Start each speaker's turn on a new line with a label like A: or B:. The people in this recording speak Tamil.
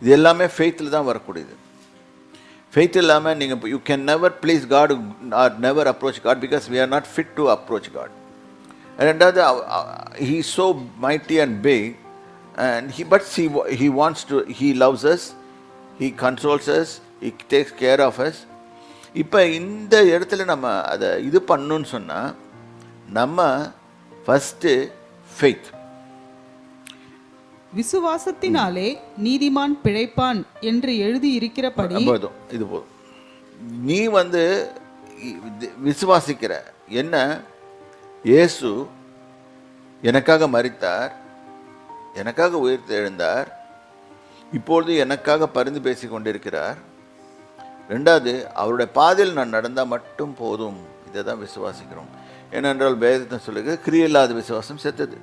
A: இது எல்லாமே ஃபெய்த்தில் தான் வரக்கூடியது. ஃபெய்த் இல்லாமல் நீங்கள் you can never please God or never approach God because we are not fit to approach God. ரெண்டாவது he so mighty and big and he wants to, he loves us, he consoles us, he takes care of us. இப்போ இந்த இடத்துல நம்ம அதை இது பண்ணணும்னு சொன்னால் நம்ம ஃபஸ்ட்டு ஃபெய்த்.
B: விசுவாசத்தினாலே நீதிமான் பிழைப்பான் என்று எழுதி இருக்கிறபடி.
A: போதும், இது போதும். நீ விசுவாசிக்கிற என்ன, இயேசு எனக்காக மரித்தார், எனக்காக உயிர்த்து எழுந்தார், இப்பொழுது எனக்காக பரிந்து பேசி கொண்டிருக்கிறார். ரெண்டாவது, அவருடைய பாதையில் நான் நடந்தால் மட்டும் போதும். இதை தான் விசுவாசிக்கிறோம். ஏனென்றால் வேதத்தை சொல்லுங்க, கிரியில்லாத விசுவாசம் செத்தது.